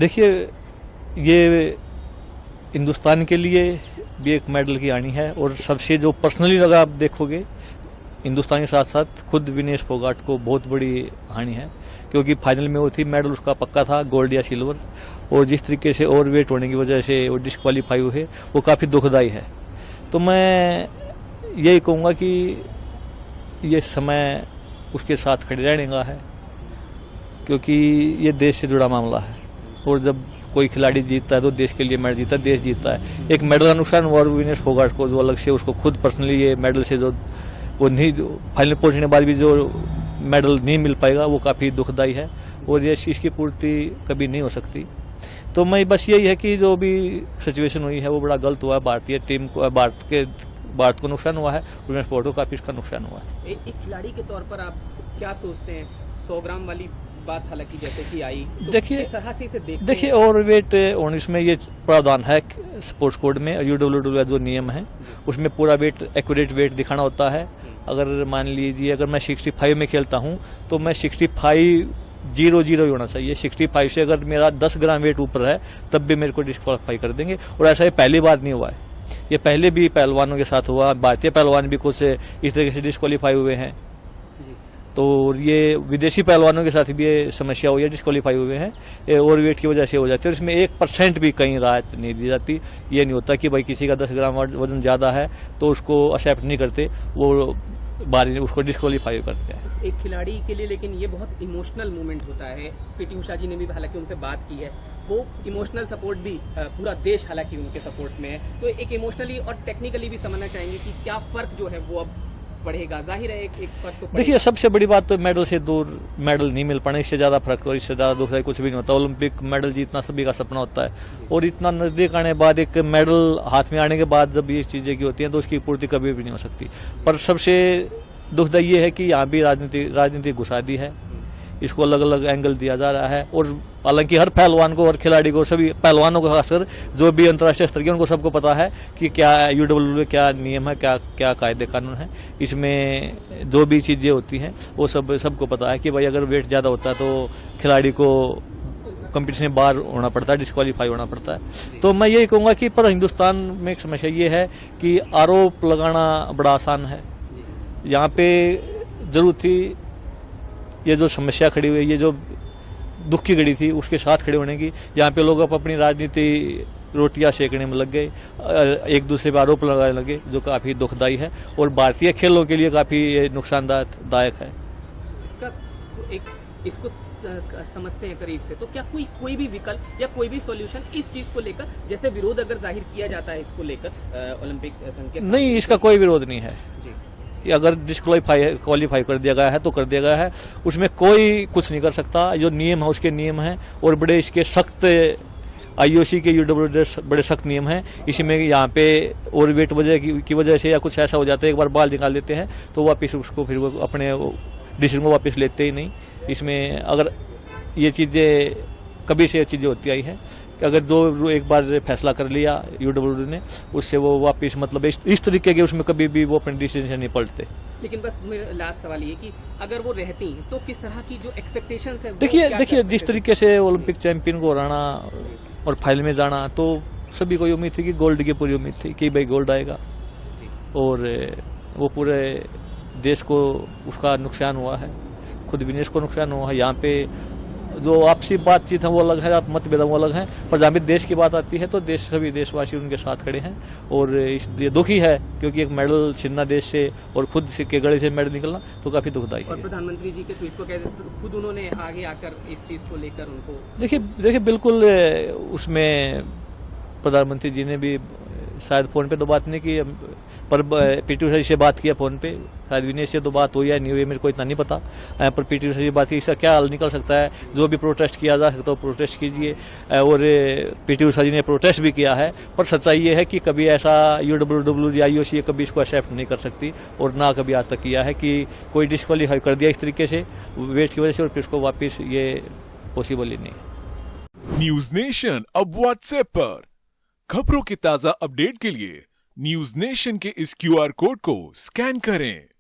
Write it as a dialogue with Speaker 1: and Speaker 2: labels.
Speaker 1: देखिए, ये हिंदुस्तान के लिए भी एक मेडल की हानि है और सबसे जो पर्सनली लगा आप देखोगे हिंदुस्तान के साथ साथ खुद विनेश फोगाट को बहुत बड़ी हानि है, क्योंकि फाइनल में वो थी, मेडल उसका पक्का था, गोल्ड या सिल्वर, और जिस तरीके से ओवरवेट होने की वजह से वो डिस्क्वालीफाई हुए वो काफ़ी दुखदायी है। तो मैं यही कहूँगा कि ये समय उसके साथ खड़े रहने का है, क्योंकि ये देश से जुड़ा मामला है और जब कोई खिलाड़ी जीतता है तो देश के लिए मेडल जीतता है, देश जीतता है। एक मेडल का नुकसान हुआ और विनेश फोगाट को जो अलग से उसको खुद पर्सनली ये मेडल से जो वो नहीं, फाइनल पहुंचने के बाद भी जो मेडल नहीं मिल पाएगा वो काफ़ी दुखदायी है और ये चीज़ की पूर्ति कभी नहीं हो सकती। तो मैं बस यही है कि जो भी सिचुएशन हुई है वो बड़ा गलत हुआ है, भारतीय टीम को, भारत को नुकसान हुआ है, विनेश फोगाट को काफ़ी इसका नुकसान हुआ है।
Speaker 2: एक खिलाड़ी के तौर पर आप क्या सोचते हैं? 100 ग्राम वाली बात हालांकि जैसे कि आई, तो देखिए
Speaker 1: ओवरवेट और इसमें ये प्रावधान है स्पोर्ट्स कोड में, यूडब्ल्यूडब्ल्यू जो नियम है उसमें पूरा वेट, एक्यूरेट वेट दिखाना होता है। अगर मान लीजिए अगर मैं 65 में खेलता हूं तो मैं 65.00 ही होना चाहिए। 65 से अगर मेरा 10 ग्राम वेट ऊपर है तब भी मेरे को डिस्क्वालीफाई कर देंगे, और ऐसा ये पहली बार नहीं हुआ है, ये पहले भी पहलवानों के साथ हुआ, भारतीय पहलवान भी कुछ इस तरीके से डिस्क्वालीफाई हुए हैं। तो ये विदेशी पहलवानों के साथ भी ये समस्या हुई है, डिस्क्वालीफाई हुए हैं, ओवरवेट की वजह से हो जाती है, और इसमें 1% भी कहीं राहत नहीं दी जाती। ये नहीं होता कि भाई किसी का 10 ग्राम वजन ज़्यादा है तो उसको एक्सेप्ट नहीं करते, वो बारी उसको डिस्क्वालीफाई करते हैं।
Speaker 2: एक खिलाड़ी के लिए लेकिन ये बहुत इमोशनल मोमेंट होता है। पीटी उषा जी ने भी हालांकि उनसे बात की है, वो इमोशनल सपोर्ट भी पूरा देश हालांकि उनके सपोर्ट में है, तो एक इमोशनली और टेक्निकली भी समझना चाहेंगे कि क्या फर्क जो है वो अब बढ़ेगा। जाहिर है एक फर्क तो
Speaker 1: देखिए, सबसे बड़ी बात तो मेडल से दूर, मेडल नहीं मिल पाने, इससे ज़्यादा फर्क और इससे ज़्यादा दुख कुछ भी नहीं होता। ओलंपिक मेडल जीतना सभी का सपना होता है, और इतना नज़दीक आने के बाद, एक मेडल हाथ में आने के बाद जब ये चीज़ें की होती हैं तो उसकी पूर्ति कभी भी नहीं हो सकती। पर सबसे दुखदायी ये है कि यहाँ भी राजनीति घुसा दी है, इसको अलग अलग एंगल दिया जा रहा है, और हालांकि हर पहलवान को और खिलाड़ी को, सभी पहलवानों को खासकर जो भी अंतर्राष्ट्रीय स्तर के, उनको सबको पता है कि क्या यूडब्ल्यूडब्ल्यू क्या नियम है, क्या क्या कायदे कानून है, इसमें जो भी चीज़ें होती हैं वो सबको पता है कि भाई अगर वेट ज़्यादा होता है तो खिलाड़ी को कंपटीशन में बाहर होना पड़ता है, डिस्क्वालीफाई होना पड़ता है। तो मैं यही कहूँगा कि पर हिंदुस्तान में एक समस्या ये है कि आरोप लगाना बड़ा आसान है। यहाँ पे जरूरत थी, ये जो समस्या खड़ी हुई है, ये जो दुख की घड़ी थी उसके साथ खड़े होने की, यहाँ पे लोग अपनी राजनीति रोटियां सेकने में लग गए, एक दूसरे पर आरोप लगाने लगे, जो काफ़ी दुखदायी है और भारतीय खेलों के लिए काफ़ी नुकसानदायक है।
Speaker 2: इसको समझते हैं करीब से, तो क्या कोई भी विकल्प या कोई भी सॉल्यूशन इस चीज को लेकर, जैसे विरोध अगर जाहिर किया जाता है इसको लेकर ओलंपिक संघ के?
Speaker 1: नहीं, इसका कोई विरोध नहीं है जी। अगर डिस्क्वालीफाई कर दिया गया है तो कर दिया गया है, उसमें कोई कुछ नहीं कर सकता। जो नियम है उसके नियम हैं, और बड़े इसके सख्त आईओसी के यूडब्ल्यूडब्ल्यू बड़े सख्त नियम हैं। इसमें यहाँ पे ओवरवेट की वजह से या कुछ ऐसा हो जाता है, एक बार बाल निकाल देते हैं तो वापस उसको फिर वो अपने डिसीजन को वापस लेते ही नहीं। इसमें अगर ये चीज़ें कभी से चीज़ें होती आई हैं कि अगर जो एक बार फैसला कर लिया यूडब्ल्यूडब्ल्यू ने, उससे वो वापस मतलब इस तरीके के उसमें कभी भी वो अपने डिसीजन नहीं पलटते।
Speaker 2: लेकिन बस मेरा लास्ट सवाल ये कि अगर वो रहती तो किस तरह की जो एक्सपेक्टेशंस है,
Speaker 1: देखिए जिस तरीके से ओलंपिक चैंपियन को हराना और फाइनल में जाना, तो सभी को उम्मीद थी कि गोल्ड की पूरी उम्मीद थी कि भाई गोल्ड आएगा, और वो पूरे देश को उसका नुकसान हुआ है, खुद विनेश को नुकसान हुआ है। यहाँ पे जो आपसी बातचीत है वो अलग है, मतभेद वो अलग है, पर जहाँ भी देश की बात आती है तो सभी देशवासी उनके साथ खड़े हैं, और ये दुखी है क्योंकि एक मेडल छीनना देश से और खुद के गले से मेडल निकलना तो काफी दुखदायी है।
Speaker 2: और प्रधानमंत्री जी के ट्वीट को खुद उन्होंने आगे आकर इस चीज को लेकर उनको
Speaker 1: देखिए बिल्कुल, उसमें प्रधानमंत्री जी ने भी शायद फोन पे तो बात नहीं की, पर पीटी उषा जी से बात किया फोन पे, शायद विनेश से तो बात हुई है नहीं हुई मेरे को इतना नहीं पता, पर पीटी उषा जी बात की। इसका क्या हल निकल सकता है? जो भी प्रोटेस्ट किया जा सकता है प्रोटेस्ट कीजिए, और पीटी उषा जी ने प्रोटेस्ट भी किया है, पर सच्चाई ये है कि कभी ऐसा यूडब्ल्यूडब्ल्यू या आईओसी कभी इसको एक्सेप्ट नहीं कर सकती, और ना कभी आज तक किया है कि कोई डिस्क्वालीफाई कर दिया इस तरीके से वेट की वजह से, और फिर उसको वापस ये पॉसिबल ही नहीं।
Speaker 3: न्यूज नेशन अब व्हाट्सएप पर खबरों के ताजा अपडेट के लिए न्यूज नेशन के इस क्यूआर कोड को स्कैन करें।